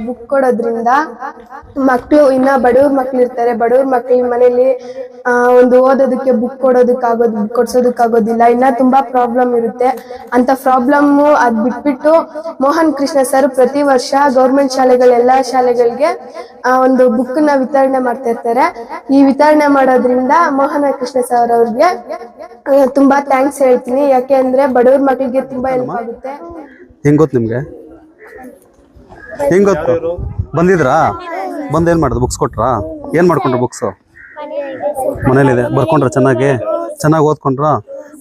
Book ಕೊಡೋದ್ರಿಂದ ಮಕ್ಕಳು ಇನ್ನ ಬಡವ್ರ ಮಕ್ಳು ಇರ್ತಾರೆ, ಬಡವ್ರ ಮಕ್ಳಿಗೆ ಮನೇಲಿ ಒಂದು ಓದೋದಕ್ಕೆ ಬುಕ್ ಕೊಡ್ಸೋದಕ್ಕಾಗೋದಿಲ್ಲ, ಇನ್ನ ತುಂಬಾ ಪ್ರಾಬ್ಲಮ್ ಇರುತ್ತೆ. ಅಂತ ಪ್ರಾಬ್ಲಮ್ ಅದ್ ಬಿಟ್ಬಿಟ್ಟು ಮೋಹನ್ ಕೃಷ್ಣ ಸರ್ ಪ್ರತಿ ವರ್ಷ ಗೌರ್ಮೆಂಟ್ ಎಲ್ಲಾ ಶಾಲೆಗಳಿಗೆ ಒಂದು ಬುಕ್ ನ ವಿತರಣೆ ಮಾಡ್ತಾ ಇರ್ತಾರೆ. ಈ ವಿತರಣೆ ಮಾಡೋದ್ರಿಂದ ಮೋಹನ ಕೃಷ್ಣ ಸರ್ ಅವ್ರಿಗೆ ತುಂಬಾ ಥ್ಯಾಂಕ್ಸ್ ಹೇಳ್ತೀನಿ. ಯಾಕೆ ಅಂದ್ರೆ ಬಡವ್ರ ಮಕ್ಕಳಿಗೆ ತುಂಬಾ ಹೆಲ್ಪ್ ಆಗುತ್ತೆ. ಹೆಂಗ್ ಗೊತ್ತು ನಿಮ್ಗೆ? ಹೆಂಗ್ ಗೊತ್ತು? ಬಂದಿದ್ರಾ? ಬಂದು ಏನ್ ಮಾಡಿದ್ರು? ಬುಕ್ಸ್ ಕೊಟ್ರಾ? ಏನ್ ಮಾಡ್ಕೊಂಡ್ರು? ಬುಕ್ಸ್ ಮನೇಲಿದೆ, ಬರ್ಕೊಂಡ್ರ? ಚೆನ್ನಾಗಿ ಓದ್ಕೊಂಡ್ರ?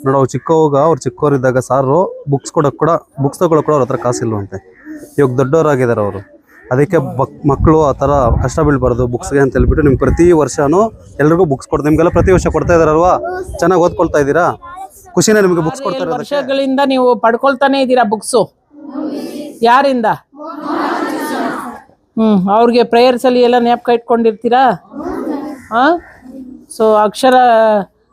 ನೋಡು, ಅವ್ರು ಚಿಕ್ಕವರಿದ್ದಾಗ ಸಾರು ಬುಕ್ಸ್ ತಗೊಳಕ್ ಕೂಡ ಅವ್ರ ಹತ್ರ ಕಾಸಿಲ್ವಂತೆ. ಇವಾಗ ದೊಡ್ಡವರಾಗಿದ್ದಾರೆ ಅವರು. ಅದಕ್ಕೆ ಮಕ್ಕಳು ಆ ಥರ ಕಷ್ಟ ಬೀಳ್ಬಾರ್ದು ಬುಕ್ಸ್ಗೆ ಅಂತ ಹೇಳ್ಬಿಟ್ಟು ನಿಮ್ಗೆ ಪ್ರತಿ ವರ್ಷನೂ ಎಲ್ರಿಗೂ ಬುಕ್ಸ್ ಕೊಡ್ತಾರೆ. ನಿಮ್ಗೆಲ್ಲ ಪ್ರತಿ ವರ್ಷ ಕೊಡ್ತಾ ಇದಾರಲ್ವಾ? ಚೆನ್ನಾಗಿ ಓದ್ಕೊಳ್ತಾ ಇದ್ದೀರಾ? ಖುಷಿನೇ ನಿಮಗೆ ಬುಕ್ಸ್ ಕೊಡ್ತಾರೆ? ವರ್ಷಗಳಿಂದ ನೀವು ಪಡ್ಕೊಳ್ತಾನೆ ಇದ್ದೀರಾ ಬುಕ್ಸು. ಯಾರಿಂದ? ಅವ್ರಿಗೆ ಪ್ರೇಯರ್ಸ್ ಅಲ್ಲಿ ಎಲ್ಲ ಜ್ಞಾಪಕ ಇಟ್ಕೊಂಡಿರ್ತೀರಾ? ಸೊ ಅಕ್ಷರ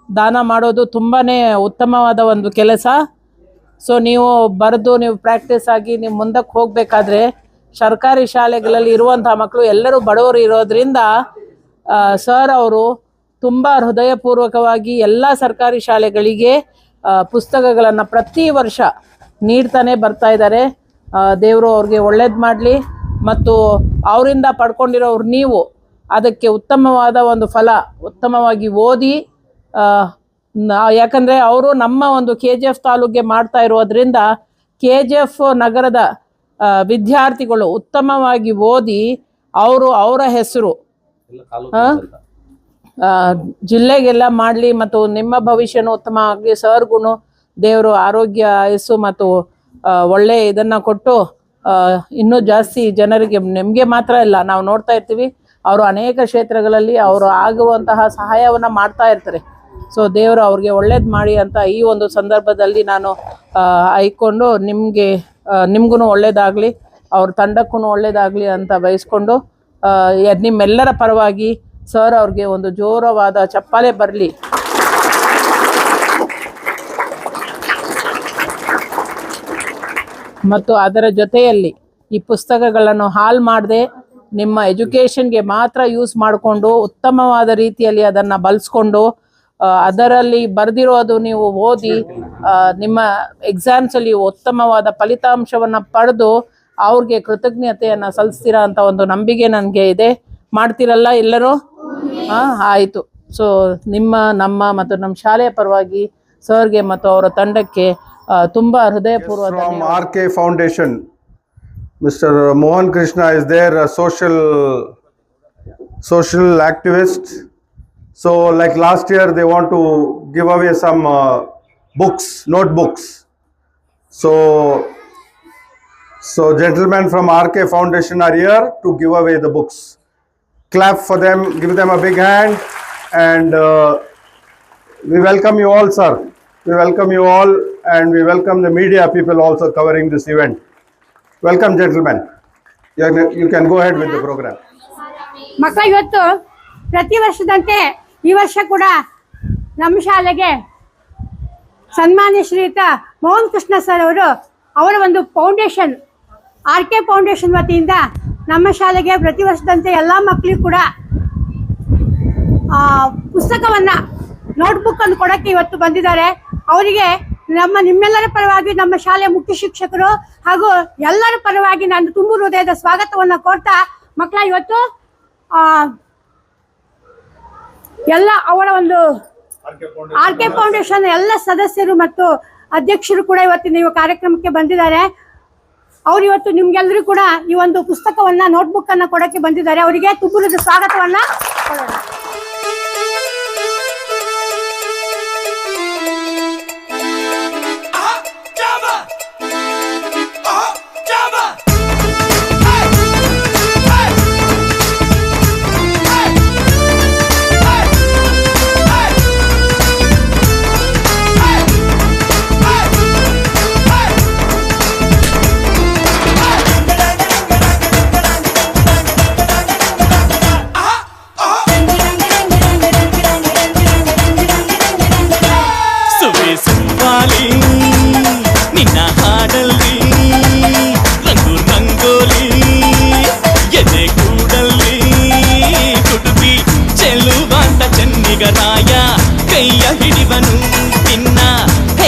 ದಾನ ಮಾಡೋದು ತುಂಬಾನೇ ಉತ್ತಮವಾದ ಒಂದು ಕೆಲಸ. ಸೊ ನೀವು ಬರೆದು ನೀವು ಪ್ರಾಕ್ಟೀಸ್ ಆಗಿ ನೀವು ಮುಂದಕ್ಕೆ ಹೋಗಬೇಕಾದ್ರೆ ಸರ್ಕಾರಿ ಶಾಲೆಗಳಲ್ಲಿ ಇರುವಂತಹ ಮಕ್ಕಳು ಎಲ್ಲರೂ ಬಡವರು ಇರೋದ್ರಿಂದ ಸರ್ ಅವರು ತುಂಬ ಹೃದಯಪೂರ್ವಕವಾಗಿ ಎಲ್ಲ ಸರ್ಕಾರಿ ಶಾಲೆಗಳಿಗೆ ಪುಸ್ತಕಗಳನ್ನು ಪ್ರತಿ ವರ್ಷ ನೀಡ್ತಾನೆ ಬರ್ತಾ ಇದ್ದಾರೆ. ದೇವರು ಅವ್ರಿಗೆ ಒಳ್ಳೇದು ಮಾಡಲಿ. ಮತ್ತು ಅವರಿಂದ ಪಡ್ಕೊಂಡಿರೋರು ನೀವು ಅದಕ್ಕೆ ಉತ್ತಮವಾದ ಒಂದು ಫಲ, ಉತ್ತಮವಾಗಿ ಓದಿ, ಯಾಕಂದರೆ ಅವರು ನಮ್ಮ ಒಂದು KGF ತಾಲೂಕಿಗೆ ಮಾಡ್ತಾ ಇರೋದ್ರಿಂದ KGF ನಗರದ ವಿದ್ಯಾರ್ಥಿಗಳು ಉತ್ತಮವಾಗಿ ಓದಿ ಅವರ ಹೆಸರು ಜಿಲ್ಲೆಗೆಲ್ಲ ಮಾಡಲಿ ಮತ್ತು ನಿಮ್ಮ ಭವಿಷ್ಯನೂ ಉತ್ತಮವಾಗಿ ಸರ್ಗೂ ದೇವರು ಆರೋಗ್ಯ ಆಯಸ್ಸು ಮತ್ತು ಒಳ್ಳೆ ಇದನ್ನು ಕೊಟ್ಟು ಇನ್ನೂ ಜಾಸ್ತಿ ಜನರಿಗೆ, ನಿಮಗೆ ಮಾತ್ರ ಇಲ್ಲ, ನಾವು ನೋಡ್ತಾ ಇರ್ತೀವಿ ಅವರು ಅನೇಕ ಕ್ಷೇತ್ರಗಳಲ್ಲಿ ಅವರು ಆಗುವಂತಹ ಸಹಾಯವನ್ನು ಮಾಡ್ತಾ ಇರ್ತಾರೆ. ಸೊ ದೇವರು ಅವ್ರಿಗೆ ಒಳ್ಳೇದು ಮಾಡಿ ಅಂತ ಈ ಒಂದು ಸಂದರ್ಭದಲ್ಲಿ ನಾನು ಆಯ್ಕೊಂಡು ನಿಮ್ಗೂ ಒಳ್ಳೇದಾಗಲಿ, ಅವ್ರ ತಂಡಕ್ಕೂ ಒಳ್ಳೇದಾಗಲಿ ಅಂತ ಬಯಸ್ಕೊಂಡು ನಿಮ್ಮೆಲ್ಲರ ಪರವಾಗಿ ಸರ್ ಅವ್ರಿಗೆ ಒಂದು ಜೋರವಾದ ಚಪ್ಪಾಳೆ ಬರಲಿ. ಮತ್ತು ಅದರ ಜೊತೆಯಲ್ಲಿ ಈ ಪುಸ್ತಕಗಳನ್ನು ಹಾಳು ಮಾಡದೆ ನಿಮ್ಮ ಎಜುಕೇಷನ್ಗೆ ಮಾತ್ರ ಯೂಸ್ ಮಾಡಿಕೊಂಡು ಉತ್ತಮವಾದ ರೀತಿಯಲ್ಲಿ ಅದನ್ನು ಬಳಸ್ಕೊಂಡು ಅದರಲ್ಲಿ ಬರೆದಿರೋದು ನೀವು ಓದಿ ನಿಮ್ಮ ಎಕ್ಸಾಮ್ಸಲ್ಲಿ ಉತ್ತಮವಾದ ಫಲಿತಾಂಶವನ್ನು ಪಡೆದು ಅವ್ರಿಗೆ ಕೃತಜ್ಞತೆಯನ್ನು ಸಲ್ಲಿಸ್ತೀರಾ ಅಂತ ಒಂದು ನಂಬಿಕೆ ನನಗೆ ಇದೆ. ಮಾಡ್ತೀರಲ್ಲ ಎಲ್ಲರೂ? ಆಯಿತು. ಸೊ ನಮ್ಮ ಮತ್ತು ನಮ್ಮ ಶಾಲೆಯ ಪರವಾಗಿ ಸರ್ಗೆ ಮತ್ತು ಅವರ ತಂಡಕ್ಕೆ ತುಂಬ ಹೃದಯಪೂರ್ವಕ. RK Foundation, Mr. Mohan Krishna is there, a social activist. So like last year they want to give away some books, notebooks. So gentlemen from RK Foundation are here to give away the books. Clap for them, give them a big hand, and we welcome you all, sir. We welcome you all, and we welcome the media people also covering this event. Welcome, gentlemen. You can go ahead with the program. ಮಕ್ಕಳ ಇವತ್ತು ಪ್ರತಿ ವರ್ಷದಂತೆ ಈ ವರ್ಷ ಕೂಡ ನಮ್ಮ ಶಾಲೆಗೆ ಸನ್ಮಾನ್ಯ ಶ್ರೀಯುತ ಮೋಹನ್ ಕೃಷ್ಣ ಸರ್ ಅವರು ಅವರ ಒಂದು ಫೌಂಡೇಶನ್ RK ಫೌಂಡೇಶನ್ ವತಿಯಿಂದ ನಮ್ಮ ಶಾಲೆಗೆ ಪ್ರತಿ ವರ್ಷದಂತೆ ಎಲ್ಲ ಮಕ್ಕಳಿಗೂ ಕೂಡ ಪುಸ್ತಕವನ್ನು ನೋಟ್ಬುಕ್ ಅನ್ನು ಕೊಡೋಕ್ಕೆ ಇವತ್ತು ಬಂದಿದ್ದಾರೆ. ಅವರಿಗೆ ನಿಮ್ಮೆಲ್ಲರ ಪರವಾಗಿ ನಮ್ಮ ಶಾಲೆಯ ಮುಖ್ಯ ಶಿಕ್ಷಕರು ಹಾಗೂ ಎಲ್ಲರ ಪರವಾಗಿ ನಾನು ತುಂಬು ಹೃದಯದ ಸ್ವಾಗತವನ್ನು ಕೋರ್ತಾ, ಮಕ್ಕಳ ಇವತ್ತು ಎಲ್ಲ ಅವರ ಒಂದು RK ಫೌಂಡೇಶನ್ ಎಲ್ಲ ಸದಸ್ಯರು ಮತ್ತು ಅಧ್ಯಕ್ಷರು ಕೂಡ ಇವತ್ತಿನ ಈ ಕಾರ್ಯಕ್ರಮಕ್ಕೆ ಬಂದಿದ್ದಾರೆ. ಅವ್ರು ಇವತ್ತು ನಿಮ್ಗೆಲ್ಲರೂ ಕೂಡ ಈ ಒಂದು ಪುಸ್ತಕವನ್ನ ನೋಟ್ಬುಕ್ ಅನ್ನ ಕೊಡಕ್ಕೆ ಬಂದಿದ್ದಾರೆ. ಅವರಿಗೆ ತುಂಬು ಹೃದಯದ ಸ್ವಾಗತವನ್ನ ಕೊಡೋಣ.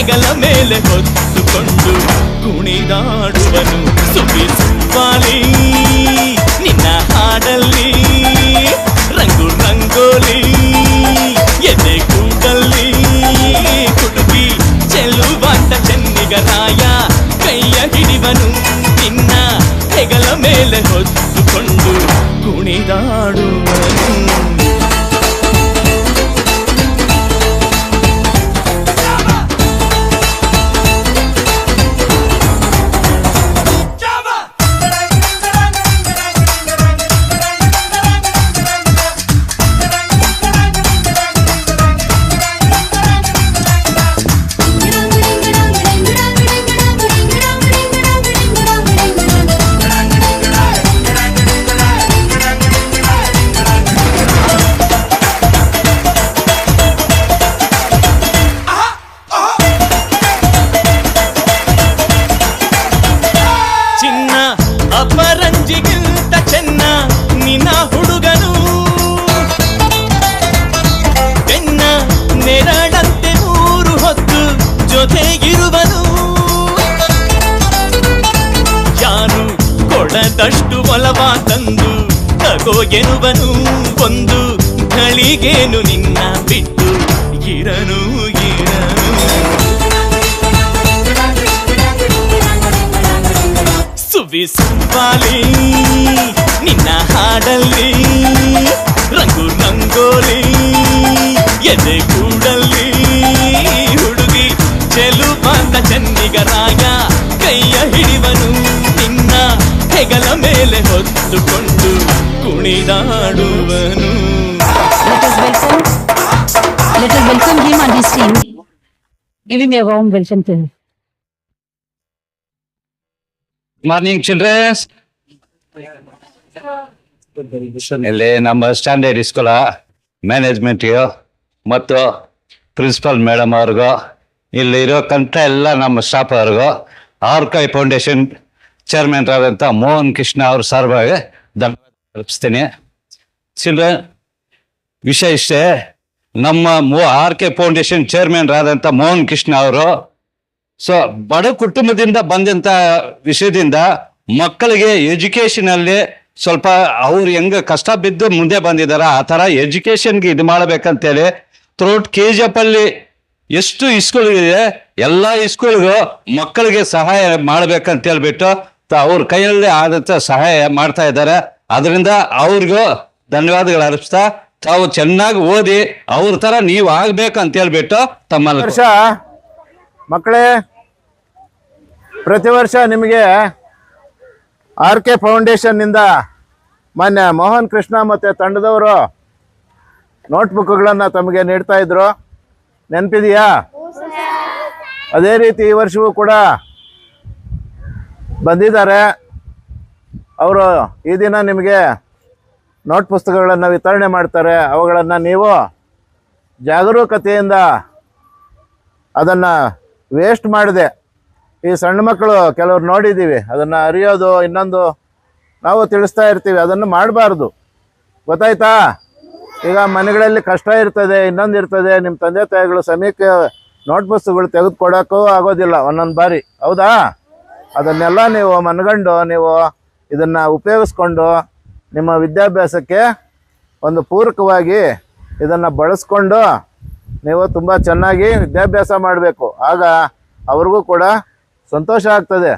ಹೆಗಲ ಮೇಲೆ ಹೊತ್ತುಕೊಂಡು ಕುಣಿದಾಡುವನು ಸುಖಿಸುವಾಲಿ ನಿನ್ನ ಹಾಡಲ್ಲಿ ರಂಗು ರಂಗೋಲಿ ಎದೆ ಕೂಡಲ್ಲಿ ಕುಟುಕಿ ಚೆಲ್ಲುವಂತ ಚೆನ್ನಿಗರಾಯ ಕೈಯ ಹಿಡಿವನು ನಿನ್ನ ಹೆಗಲ ಮೇಲೆ ಹೊತ್ತುಕೊಂಡು ಕುಣಿದಾಡುವನು. ಅಪರಂಜಿಗಿಂತ ಚೆನ್ನ ನಿನ್ನ ಹುಡುಗನು ಬೆನ್ನ ನೆರಳಂತೆ ಮೂರು ಹೊತ್ತು ಜೊತೆಗಿರುವನು ಯಾರು ಕೊಡದಷ್ಟು ಒಲವ ತಂದು ತಗೋ ಎನ್ನುವನು ಒಂದು ಘಳಿಗೇನು ನಿನ್ನ ಬಿಟ್ಟು ಇರನು ಸುವಿಸುವಾಲಿ ನಿನ್ನ ಹಾಡಲ್ಲಿ ರಂಗು ರಂಗೋಲಿ ಎದೆ ಕೂಡಲ್ಲಿ ಹುಡುಗಿ ಚೆಲುವಾದ ಚೆನ್ನಿಗರಾಯ ಕೈಯ ಹಿಡಿವನು ನಿನ್ನ ಹೆಗಲ ಮೇಲೆ ಹೊತ್ತುಕೊಂಡು ಕುಣಿದಾಡುವನು. Let us welcome him and his team. Give him a warm welcome to him. Morning childrens. ಇಲ್ಲಿ ನಮ್ಮ ಸ್ಟ್ಯಾಂಡರ್ಡ್ ಸ್ಕೂಲ ಮ್ಯಾನೇಜ್ಮೆಂಟ್ಗೂ ಮತ್ತು ಪ್ರಿನ್ಸಿಪಲ್ ಮೇಡಮ್ ಅವ್ರಿಗೂ ಇಲ್ಲಿರೋ ಕಂತ ಎಲ್ಲ ನಮ್ಮ ಸ್ಟಾಫ್ ಅವ್ರಿಗೂ ಆರ್ಕೈ ಫೌಂಡೇಶನ್ ಚೇರ್ಮನ್ ಆದಂಥ ಮೋಹನ್ ಕೃಷ್ಣ ಅವ್ರ ಸರ್ವಾಗಿ ಧನ್ಯವಾದ ತಲುಪಿಸ್ತೀನಿ. ಚಿಲ್ಡ್ರನ್, ವಿಷಯ ಇಷ್ಟೇ, ನಮ್ಮ ಆರ್ಕೆ ಫೌಂಡೇಶನ್ ಚೇರ್ಮನ್ ಆದಂಥ ಮೋಹನ್ ಕೃಷ್ಣ ಅವರು ಬಡ ಕುಟುಂಬದಿಂದ ಬಂದಂಥ ವಿಷಯದಿಂದ ಮಕ್ಕಳಿಗೆ ಎಜುಕೇಷನಲ್ಲಿ ಸ್ವಲ್ಪ ಅವ್ರು ಹೆಂಗೆ ಕಷ್ಟ ಬಿದ್ದು ಮುಂದೆ ಬಂದಿದ್ದಾರೆ ಆ ಥರ ಎಜುಕೇಷನ್ಗೆ ಇದು ಮಾಡಬೇಕಂತೇಳಿ ಥ್ರೂಟ್ KGF ಅಲ್ಲಿ ಎಷ್ಟು ಸ್ಕೂಲ್ಗಳಿದೆ ಎಲ್ಲ ಸ್ಕೂಲ್ಗೂ ಮಕ್ಕಳಿಗೆ ಸಹಾಯ ಮಾಡ್ಬೇಕಂತ ಹೇಳ್ಬಿಟ್ಟು ಅವ್ರ ಕೈಯಲ್ಲಿ ಆದಂಥ ಸಹಾಯ ಮಾಡ್ತಾ ಇದ್ದಾರೆ. ಅದರಿಂದ ಅವ್ರಿಗೂ ಧನ್ಯವಾದಗಳು ಅರ್ಪಿಸ್ತಾ ತಾವು ಚೆನ್ನಾಗಿ ಓದಿ ಅವ್ರ ಥರ ನೀವು ಆಗ್ಬೇಕಂತ ಹೇಳ್ಬಿಟ್ಟು ತಮ್ಮಲ್ಲಿ ವರ್ಷ ಮಕ್ಕಳೇ, ಪ್ರತಿ ವರ್ಷ ನಿಮಗೆ RK ಫೌಂಡೇಶನ್ನಿಂದ ಮಾನ್ಯ ಮೋಹನ್ ಕೃಷ್ಣ ಮತ್ತು ತಂಡದವರು ನೋಟ್ಬುಕ್ಗಳನ್ನು ತಮಗೆ ನೀಡ್ತಾ ಇದ್ರು, ನೆನಪಿದೆಯಾ? ಅದೇ ರೀತಿ ಈ ವರ್ಷವೂ ಕೂಡ ಬಂದಿದ್ದಾರೆ. ಅವರು ಈ ದಿನ ನಿಮಗೆ ನೋಟ್ ಪುಸ್ತಕಗಳನ್ನು ವಿತರಣೆ ಮಾಡ್ತಾರೆ. ಅವುಗಳನ್ನು ನೀವು ಜಾಗರೂಕತೆಯಿಂದ ಅದನ್ನು ವೇಸ್ಟ್ ಮಾಡಿದೆ. ಈ ಸಣ್ಣ ಮಕ್ಕಳು ಕೆಲವ್ರು ನೋಡಿದ್ದೀವಿ, ಅದನ್ನು ಅರಿಯೋದು ಇನ್ನೊಂದು ನಾವು ತಿಳಿಸ್ತಾ ಇರ್ತೀವಿ, ಅದನ್ನು ಮಾಡಬಾರ್ದು. ಗೊತ್ತಾಯ್ತಾ? ಈಗ ಮನೆಗಳಲ್ಲಿ ಕಷ್ಟ ಇರ್ತದೆ, ಇನ್ನೊಂದು ಇರ್ತದೆ, ನಿಮ್ಮ ತಂದೆ ತಾಯಿಗಳು ಸಮಯಕ್ಕೆ ನೋಟ್ ಪುಸ್ತಕಗಳು ತೆಗೆದುಕೊಡೋಕ್ಕೂ ಆಗೋದಿಲ್ಲ ಒಂದೊಂದು ಬಾರಿ, ಹೌದಾ? ಅದನ್ನೆಲ್ಲ ನೀವು ಮನಗಂಡು ನೀವು ಇದನ್ನು ಉಪಯೋಗಿಸ್ಕೊಂಡು ನಿಮ್ಮ ವಿದ್ಯಾಭ್ಯಾಸಕ್ಕೆ ಒಂದು ಪೂರಕವಾಗಿ ಇದನ್ನು ಬಳಸ್ಕೊಂಡು ನೀವು ತುಂಬ ಚೆನ್ನಾಗಿ ವಿದ್ಯಾಭ್ಯಾಸ ಮಾಡಬೇಕು. ಆಗ ಅವ್ರಿಗೂ ಕೂಡ ಸಂತೋಷ ಆಗ್ತದೆ.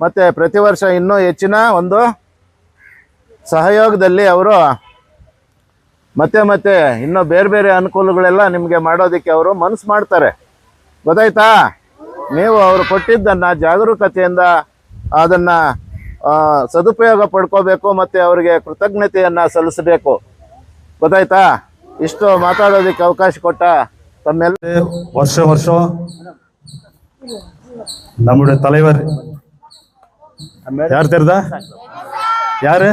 ಮತ್ತು ಪ್ರತಿ ವರ್ಷ ಇನ್ನೂ ಹೆಚ್ಚಿನ ಒಂದು ಸಹಯೋಗದಲ್ಲಿ ಅವರು ಮತ್ತೆ ಇನ್ನೂ ಬೇರೆ ಬೇರೆ ಅನುಕೂಲಗಳೆಲ್ಲ ನಿಮಗೆ ಮಾಡೋದಕ್ಕೆ ಅವರು ಮನಸ್ಸು ಮಾಡ್ತಾರೆ. ಗೊತ್ತಾಯ್ತಾ? ನೀವು ಅವರು ಕೊಟ್ಟಿದ್ದನ್ನು ಜಾಗರೂಕತೆಯಿಂದ ಅದನ್ನು ಸದುಪಯೋಗ ಪಡ್ಕೋಬೇಕು ಮತ್ತು ಅವರಿಗೆ ಕೃತಜ್ಞತೆಯನ್ನು ಸಲ್ಲಿಸಬೇಕು. ಗೊತ್ತಾಯ್ತಾ? ಇಷ್ಟು ಮಾತಾಡೋದಕ್ಕೆ ಅವಕಾಶ ಕೊಟ್ಟ ತಮ್ಮೆಲ್ಲ வருஷம் நம்முடைய தலைவர் யார் தெரியுதா? யாரு?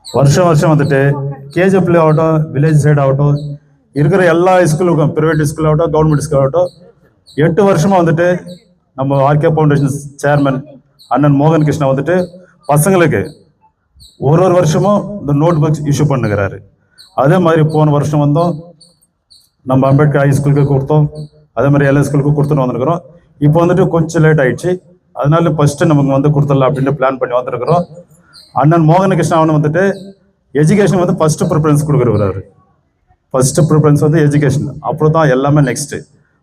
வருஷம் வந்துட்டு KGF ஆகட்டும், வில்லேஜ் சைடு ஆகட்டும், இருக்கிற எல்லா ஸ்கூலுக்கும், பிரைவேட் ஸ்கூல் ஆகட்டும், கவர்மெண்ட் ஸ்கூல் ஆகட்டும், 8 வருஷமா வந்துட்டு நம்ம RK ஃபவுண்டேஷன் சேர்மன் அண்ணன் மோகன் கிருஷ்ணா வந்துட்டு பசங்களுக்கு ஒரு வருஷமும் இந்த நோட் புக்ஸ் இஷ்யூ பண்ணுகிறாரு. அதே மாதிரி போன வருஷம் வந்தோம், நம்ம அம்பேத்கர் ஹை ஸ்கூலுக்கு கொடுத்தோம். அதே மாதிரி எல்லா ஸ்கூலுக்கும் கொடுத்துட்டு வந்திருக்கிறோம். இப்போ வந்துட்டு கொஞ்சம் லேட் ஆயிடுச்சு, அதனால ஃபர்ஸ்ட் நமக்கு வந்து கொடுத்துடலாம் அப்படின்னு பிளான் பண்ணி வந்திருக்கிறோம். அண்ணன் மோகனகிருஷ்ணன் அவன் வந்துட்டு எஜுகேஷன் வந்து ஃபர்ஸ்ட் ப்ரிஃபரன்ஸ் கொடுக்குறவர். ஃபர்ஸ்ட் ப்ரிஃபரன்ஸ் வந்து எஜுகேஷன், அப்புறம் தான் எல்லாமே நெக்ஸ்ட்டு.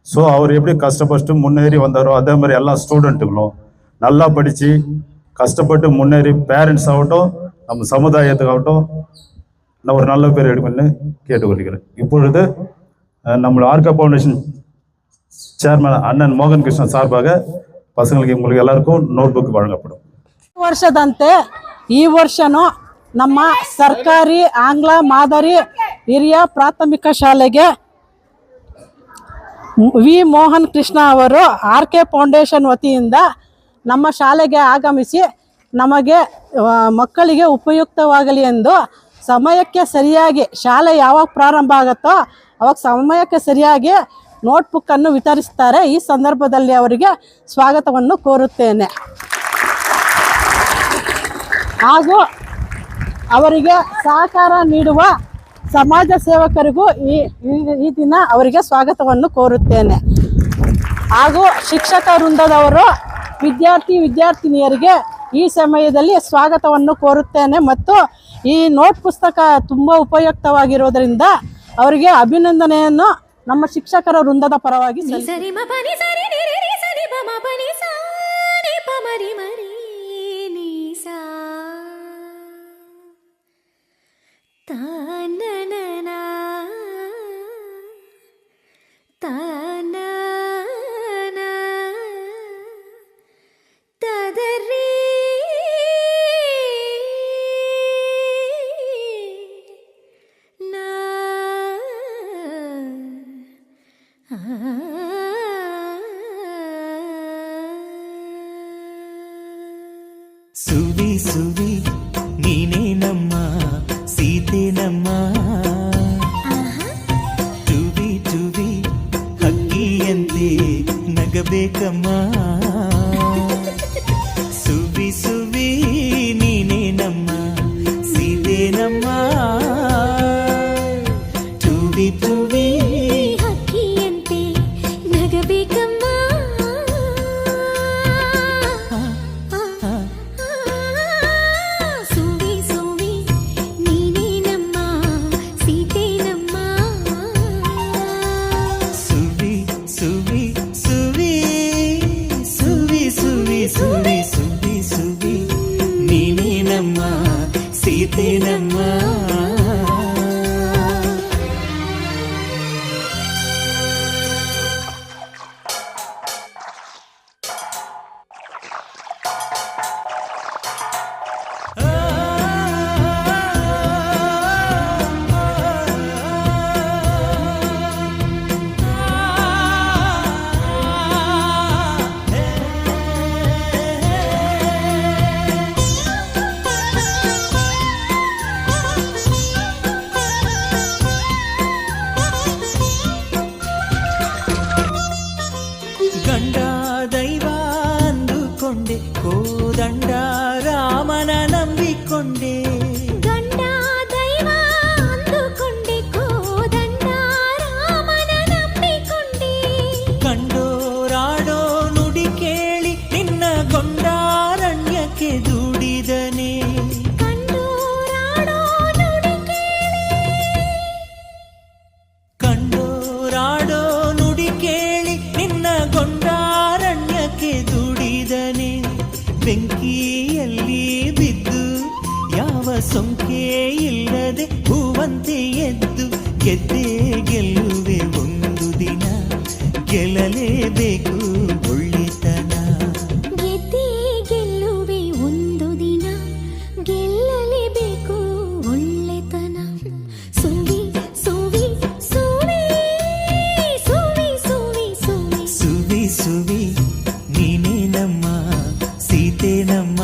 ஸோ அவர் எப்படி கஷ்டப்பட்டு முன்னேறி வந்தாரோ அதே மாதிரி எல்லா ஸ்டூடெண்ட்டுகளும் நல்லா படித்து கஷ்டப்பட்டு முன்னேறி பேரண்ட்ஸ் ஆகட்டும் நம்ம சமுதாயத்துக்காகட்டும் நான் ஒரு நல்ல பேர் எடுக்கணும்னு கேட்டுக்கொள்கிறேன். இப்பொழுது நம்ம ஆர்கே ஃபவுண்டேஷன் சேர்மன் அண்ணன் மோகன் கிருஷ்ணன் சார்பாக பசங்களுக்கு உங்களுக்கு எல்லாருக்கும் ನೋಟ್ ಬುಕ್ வழங்கப்படும். ವರ್ಷದಂತೆ ಈ ವರ್ಷನೂ ನಮ್ಮ ಸರ್ಕಾರಿ ಆಂಗ್ಲ ಮಾದರಿ ಹಿರಿಯ ಪ್ರಾಥಮಿಕ ಶಾಲೆಗೆ ವಿ ಮೋಹನ್ ಕೃಷ್ಣ ಅವರು ಆರ್.ಕೆ. ಫೌಂಡೇಶನ್ ವತಿಯಿಂದ ನಮ್ಮ ಶಾಲೆಗೆ ಆಗಮಿಸಿ ನಮಗೆ ಮಕ್ಕಳಿಗೆ ಉಪಯುಕ್ತವಾಗಲಿ ಎಂದು ಸಮಯಕ್ಕೆ ಸರಿಯಾಗಿ ಶಾಲೆ ಯಾವಾಗ ಪ್ರಾರಂಭ ಆಗುತ್ತೋ ಅವಾಗ ಸಮಯಕ್ಕೆ ಸರಿಯಾಗಿ ನೋಟ್ಬುಕ್ಕನ್ನು ವಿತರಿಸ್ತಾರೆ. ಈ ಸಂದರ್ಭದಲ್ಲಿ ಅವರಿಗೆ ಸ್ವಾಗತವನ್ನು ಕೋರುತ್ತೇನೆ. ಹಾಗೂ ಅವರಿಗೆ ಸಹಕಾರ ನೀಡುವ ಸಮಾಜ ಸೇವಕರಿಗೂ ಈ ದಿನ ಅವರಿಗೆ ಸ್ವಾಗತವನ್ನು ಕೋರುತ್ತೇನೆ. ಹಾಗೂ ಶಿಕ್ಷಕ ವೃಂದದವರು ವಿದ್ಯಾರ್ಥಿನಿಯರಿಗೆ ಈ ಸಮಯದಲ್ಲಿ ಸ್ವಾಗತವನ್ನು ಕೋರುತ್ತೇನೆ. ಮತ್ತು ಈ ನೋಟ್ ಪುಸ್ತಕ ತುಂಬ ಉಪಯುಕ್ತವಾಗಿರೋದರಿಂದ ಅವರಿಗೆ ಅಭಿನಂದನೆಯನ್ನು ನಮ್ಮ ಶಿಕ್ಷಕರ ವೃಂದದ ಪರವಾಗಿ ಸುವಿ ಸುವಿ ನೀನೇ ನಮ್ಮ ಸೀತೆ ನಮ್ಮ ಟುವಿ ಟುವಿ ಹಕ್ಕಿಯಂತೆ ನಗಬೇಕಮ್ಮ. ಸುವಿ ಸುವಿ ನೀನೇ ನಮ್ಮ ಸೀತೆ ನಮ್ಮ ಟುವಿ ಟುವಿ ಹಕ್ಕಿಯಂತೆ ನಗಬೇಕಮ್ಮ. ಗಂಡ ದೈವ ಅಂದುಕೊಂಡೆ, ಕೋದಂಡ ರಾಮನ ನಂಬಿಕೊಂಡೆ. ಗಂಡ ದೈವ ಅಂದುಕೊಂಡೆ, ಕೋದಂಡ ರಾಮನ ನಂಬಿಕೊಂಡೆ. ಕಂಡೋರಾಡೋ ನುಡಿ ಕೇಳಿ ನಿನ್ನ ಗೊಂಡಾರಣ್ಯಕ್ಕೆ ದುಡಿದನೆ. ಕಂಡೋರಾಡೋ ನುಡಿ ಕೇಳಿ, ಕಂಡೋರಾಡೋ ನುಡಿ ಕೇಳಿ ನಿನ್ನ ಗೊಂಡಾರಣ್ಯಕ್ಕೆ ದುಡಿದನೆ. ಬೆಂಕಿಯಲ್ಲಿ ಬಿದ್ದು ಯಾವ ಸೊಂಕೆ ಇಲ್ಲದೆ ಹೂವಂತೆ ಎದ್ದು ಗೆದ್ದೆ ಗೆಲ್ಲುವೆ ಒಂದು ದಿನ, ಗೆಲ್ಲಲೇಬೇಕು ಒಳ್ಳೆತನ. ಗೆದ್ದೆ ಗೆಲ್ಲುವೆ ಒಂದು ದಿನ, ಗೆಲ್ಲಲೇಬೇಕು ಒಳ್ಳೆತನ. ಸುವಿ ಸುವಿ ಸುವಿ ಸುವಿ ಸುವಿ ಸುವಿ ಸುವಿ ಸುವಿ ನೀನೇ ನಮ್ಮ ಸೀತೆ ನಮ್ಮ.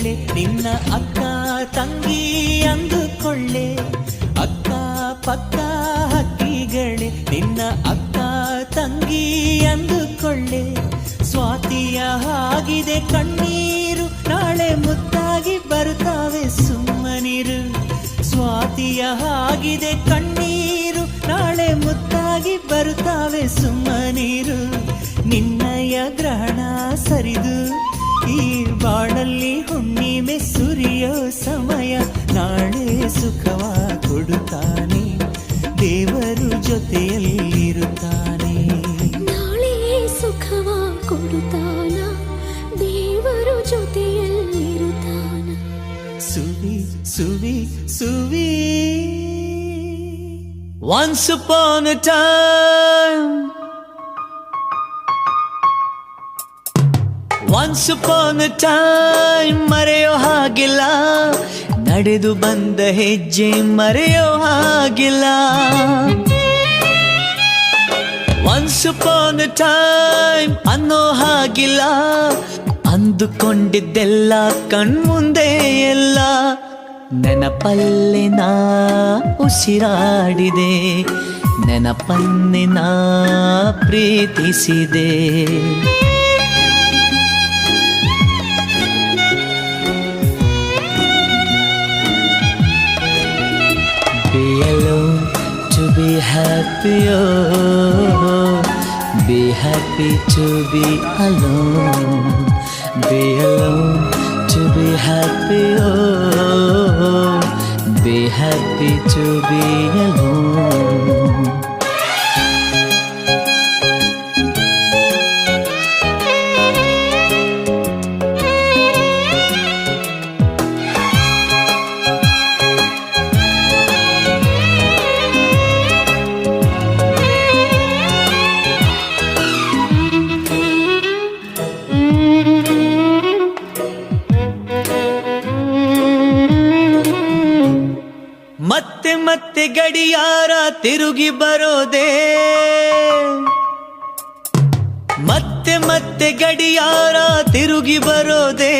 ಹಕ್ಕಿಗಳೇ ನಿನ್ನ ಅಕ್ಕ ತಂಗಿ ಅಂದುಕೊಳ್ಳೆ, ಅಕ್ಕ ಪಕ್ಕ ಹಕ್ಕಿಗಳೇ ನಿನ್ನ ಅಕ್ಕ ತಂಗಿ ಅಂದುಕೊಳ್ಳೆ. ಸ್ವಾತಿಯ ಹಾಗಿದೆ ಕಣ್ಣೀರು ನಾಳೆ ಮುತ್ತಾಗಿ ಬರುತ್ತಾವೆ ಸುಮ್ಮನಿರು, ಸ್ವಾತಿಯ ಹಾಗಿದೆ ಕಣ್ಣೀರು ನಾಳೆ ಮುತ್ತಾಗಿ ಬರುತ್ತಾವೆ ಸುಮ್ಮನಿರು. ನಿನ್ನಯ ಗ್ರಹಣ ಸರಿದು ಈ ಬಾಳಲ್ಲಿ ಹುಣ್ಣಿಮೆ ಸುರಿಯೋ ಸಮಯ, ನಾಳೆ ಸುಖವ ಕೊಡುತ್ತಾನೆ ದೇವರು ಜೊತೆಯಲ್ಲಿರುತ್ತಾನೆ. ನಾಳೆ ಸುಖವ ಕೊಡುತ್ತಾನ ದೇವರು ಜೊತೆಯಲ್ಲಿರುತ್ತಾನ. ಸುವಿ ಸುವಿ ಸುವಿ. Once upon a time, once upon a time ಮರೆಯೋ ಹಾಗಿಲ್ಲ, ನಡೆದು ಬಂದ ಹೆಜ್ಜೆ ಮರೆಯೋ ಹಾಗಿಲ್ಲ. Once upon a time ಅನ್ನೋ ಹಾಗಿಲ್ಲ, ಅಂದುಕೊಂಡಿದ್ದೆಲ್ಲ ಕಣ್ಮುಂದೆ ಎಲ್ಲ. ನೆನಪಲ್ಲೆ ನಾ ಉಸಿರಾಡಿದೆ, ನೆನಪನ್ನೆ ನಾ ಪ್ರೀತಿಸಿದೆ. Be alone to be happy, oh. Be happy to be alone. Be alone to be happy, oh. Be happy to be alone. ಮತ್ತೆ ಮತ್ತೆ ಗಡಿಯಾರ ತಿರುಗಿ ಬರೋದೇ, ಮತ್ತೆ ಮತ್ತೆ ಗಡಿಯಾರ ತಿರುಗಿ ಬರೋದೇ.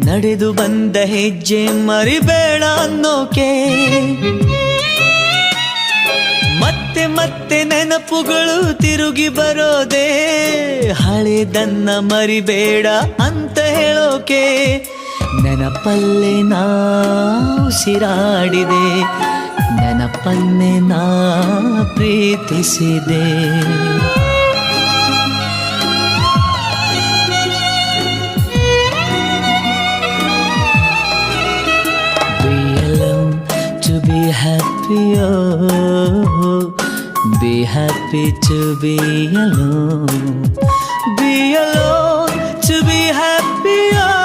ನಡೆದು ಬಂದ ಹೆಜ್ಜೆ ಮರಿಬೇಡ ಅನ್ನೋಕೆ, ಮತ್ತೆ ಮತ್ತೆ ನೆನಪುಗಳು ತಿರುಗಿ ಬರೋದೇ. ಹಳೆದನ್ನ ಮರಿಬೇಡ ಅಂತ ಹೇಳೋಕೆ, ನೆನಪಲ್ಲೇ ನಾ ಉಸಿರಾಡಿದೆ, ನೆನಪನ್ನೇ ನಾ ಪ್ರೀತಿಸಿದೆ. Be alone to be happy, oh. Be happy to be alone. Be alone to be happy, oh.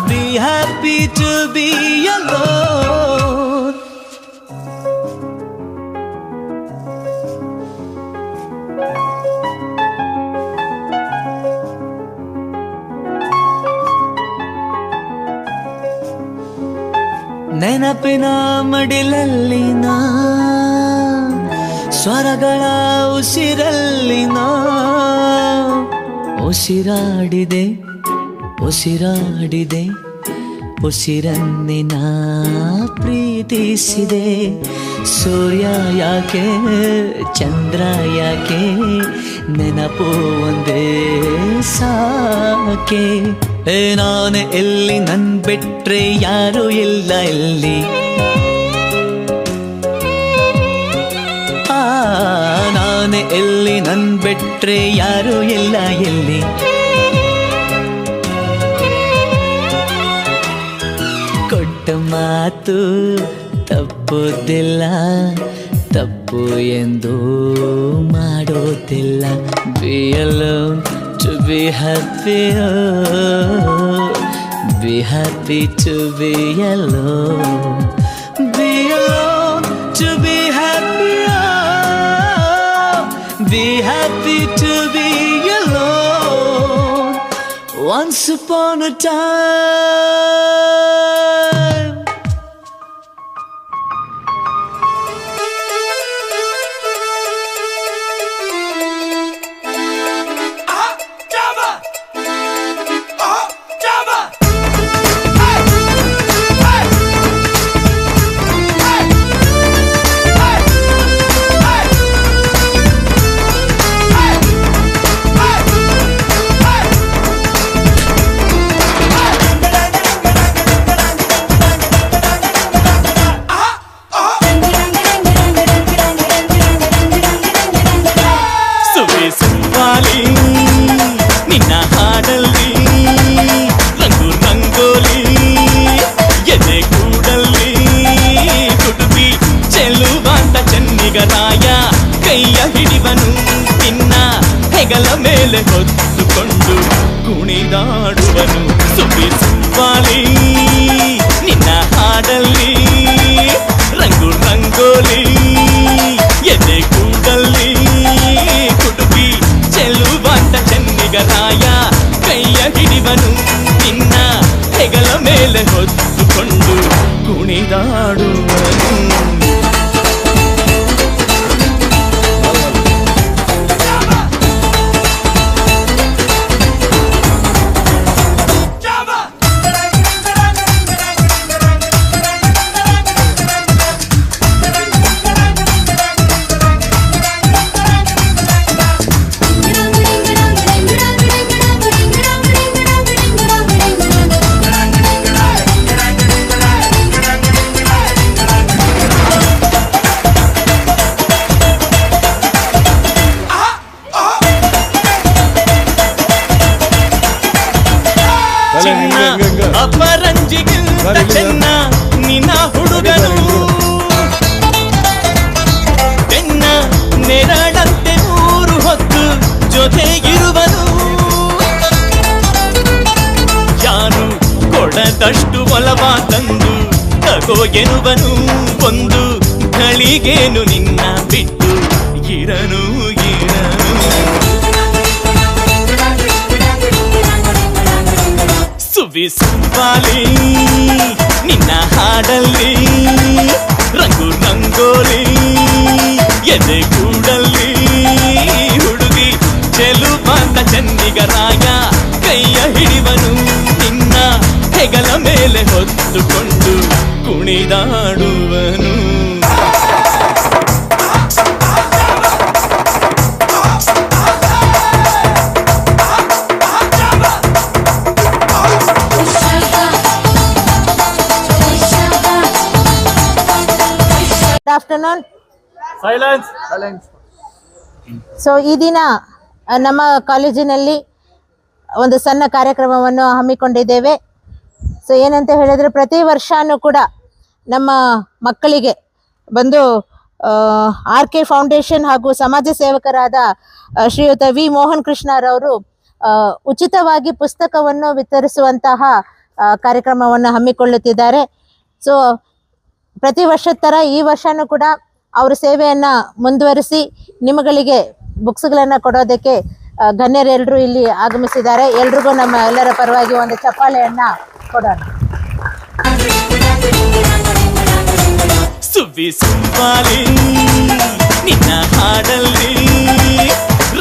Be happy to be alone. ನೆನಪಿನ ಮಡಿಲಲ್ಲಿನ ಸ್ವರಗಳ ಉಸಿರಲ್ಲಿನ ಉಸಿರಾಡಿದೆ ಉಸಿರಾಡಿದೆ ಉಸಿರನ್ನೇ ನಾ ಪ್ರೀತಿಸಿದೆ. ಸೂರ್ಯ ಯಾಕೆ ಚಂದ್ರ ಯಾಕೆ ನೆನಪು ಒಂದೇ ಸಾಕೆ. ನಾನು ಎಲ್ಲಿ ನನ್ ಬಿಟ್ರೆ ಯಾರು ಇಲ್ಲ ಎಲ್ಲಿ, ನಾನು ಎಲ್ಲಿ ನನ್ ಬಿಟ್ರೆ ಯಾರು ಇಲ್ಲ ಎಲ್ಲಿ. ಕೊಟ್ಟ ಮಾತು ತಪ್ಪುದಿಲ್ಲ, ತಪ್ಪು ಎಂದು ಮಾಡೋದಿಲ್ಲ. Be alone to be happy, oh. Be happy to be alone. Be alone to be happy, oh. Be happy to be alone. Once upon a time. Java! Java! Chennigaraya ಕೈಯ ಹಿಡಿವನು ನಿನ್ನ ಹೆಗಲ ಮೇಲೆ ಹೊತ್ತುಕೊಂಡು ಕುಣಿದಾಡುವನು ಸುಬ್ಬಾಲಿ ನಿನ್ನ ಹಾಡಲ್ಲಿ ರಂಗು ರಂಗೋಲಿ ಎದೆ ಕೂಡಲ್ಲಿ ಕುಟುಕಿ ಚೆಲುವಂತ ಚೆನ್ನಿಗರಾಯ ಕೈಯ ಹಿಡಿವನು ನಿನ್ನ ಹೆಗಲ ಮೇಲೆ ಹೊತ್ತುಕೊಂಡು ಕುಣಿದಾಡುವನು. ಅಪರಂಜಿಗಿಂತ ಚೆನ್ನ ನಿನ್ನ ಹುಡುಗನು ಚೆನ್ನ ನೆರಳಂತೆ ಮೂರು ಹೊತ್ತು ಜೊತೆಗಿರುವನು ಯಾರು ಕೊಡದಷ್ಟು ಒಲವ ತಂದು ತಗೋ ಎನ್ನುವನು ಒಂದು ಘಳಿಗೇನು ನಿನ್ನ ಬಿಟ್ಟು ಇರನು ಸುವ್ವಾಲಿ ನಿನ್ನ ಹಾಡಲ್ಲಿ ರಂಗು ರಂಗೋಲಿ ಎದೆ ಕೂಡಲ್ಲಿ ಹುಡುಗಿ ಚೆಲುವಂತ ಚೆನ್ನಿಗರಾಯ ಕೈಯ ಹಿಡಿವನು ನಿನ್ನ ಹೆಗಲ ಮೇಲೆ ಹೊತ್ತುಕೊಂಡು ಕುಣಿದಾಡುವನು. ಆಫ್ಟರ್ನೂನ್ ಸೊ ಈ ದಿನ ನಮ್ಮ ಕಾಲೇಜಿನಲ್ಲಿ ಒಂದು ಸಣ್ಣ ಕಾರ್ಯಕ್ರಮವನ್ನು ಹಮ್ಮಿಕೊಂಡಿದ್ದೇವೆ. ಸೊ ಏನಂತ ಹೇಳಿದ್ರೆ ಪ್ರತಿ ವರ್ಷನೂ ಕೂಡ ನಮ್ಮ ಮಕ್ಕಳಿಗೆ ಬಂದು RK ಫೌಂಡೇಶನ್ ಹಾಗೂ ಸಮಾಜ ಸೇವಕರಾದ ಶ್ರೀಯುತ ವಿ ಮೋಹನ್ ಕೃಷ್ಣರವರು ಉಚಿತವಾಗಿ ಪುಸ್ತಕವನ್ನು ವಿತರಿಸುವಂತಹ ಕಾರ್ಯಕ್ರಮವನ್ನು ಹಮ್ಮಿಕೊಳ್ಳುತ್ತಿದ್ದಾರೆ. ಸೊ ಪ್ರತಿ ವರ್ಷದ ಥರ ಈ ವರ್ಷನೂ ಕೂಡ ಅವ್ರ ಸೇವೆಯನ್ನ ಮುಂದುವರಿಸಿ ನಿಮ್ಮಗಳಿಗೆ ಬುಕ್ಸ್ಗಳನ್ನು ಕೊಡೋದಕ್ಕೆ ಗಣ್ಯರೆಲ್ಲರೂ ಇಲ್ಲಿ ಆಗಮಿಸಿದ್ದಾರೆ. ಎಲ್ರಿಗೂ ನಮ್ಮ ಎಲ್ಲರ ಪರವಾಗಿ ಒಂದು ಚಪ್ಪಾಳೆಯನ್ನ ಕೊಡೋಣ. ಸುವ್ವಾಲಿ ನಿನ್ನ ಹಾಡಲ್ಲಿ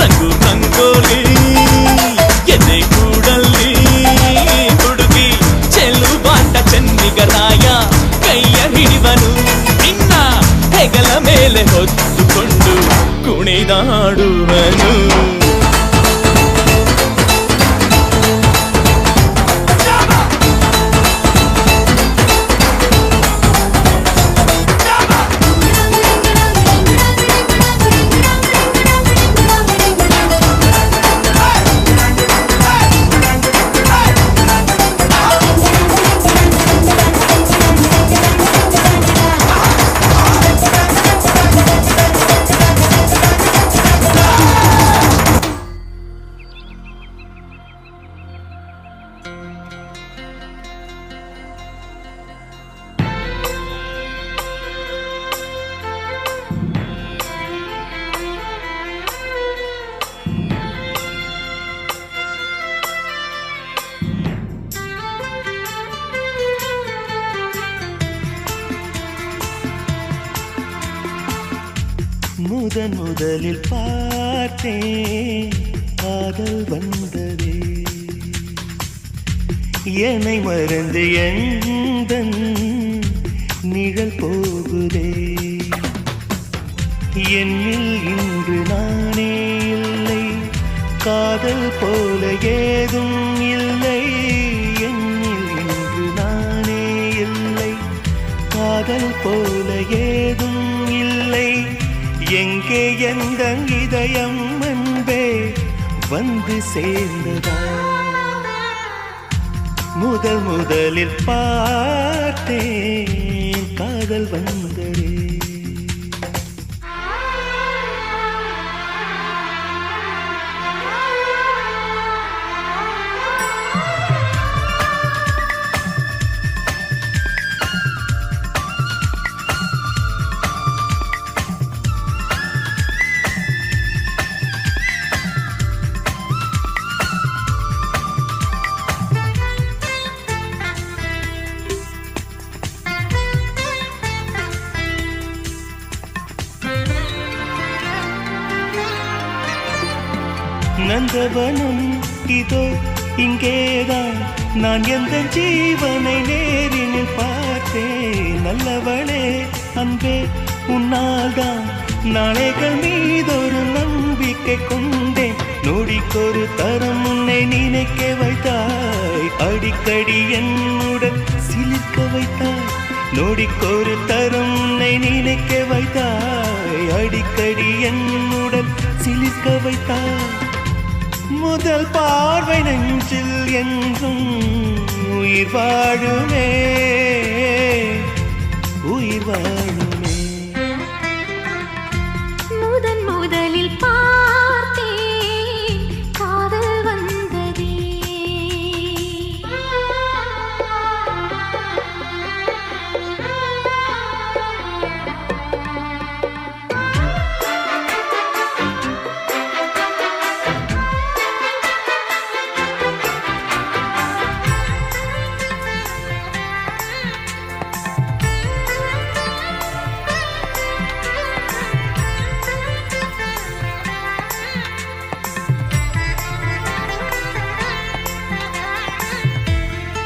ರಂಗು ರಂಗೋಲಿ ಎದೆ ಕೂಡಲ್ಲಿ ಹುಡುಗಿ ಚೆಲುವಾಟ ಚೆನ್ನಿಗರಾಯ ಕೈಯ ಹಿಡಿವನು ನಿನ್ನ ಹೆಗಲ ಮೇಲೆ ಹೊತ್ತುಕೊಂಡು ಕುಣಿದಾಡುವನು. முதலில் பார்த்தேன் காதல் வந்ததே என்னை மறந்து எந்தன் நிழல் போகுதே என்னில் இன்று நானே இல்லை காதல் போல ஏதும் இல்லை என்னில் இன்று நானே இல்லை காதல் போல ஏதும் இல்லை எங்கே எந்த இதயம் அன்பே வந்து சேர்ந்ததா முதலில் பார்த்தேன் காதல் வந்ததே நந்தவனம் இதோ இங்கேதான் நான் எந்த ஜீவனை நேரினில் பார்த்தேன். நல்லவளே அன்பே உன்னால்தான் நாளைகள் மீதொரு நம்பிக்கை கொண்டேன். நொடிக்கொரு தரம் உன்னை நினைக்க வைத்தாய், அடிக்கடி என்னுடன் சிலிர்க்க வைத்தாய். நொடிக்கொரு தரம் உன்னை நினைக்க வைத்தாய், அடிக்கடி என்னுடன் சிலிர்க்க வைத்தாய். முதல் பார்வை நெஞ்சில் என்றும் உயிர் வாழுமே.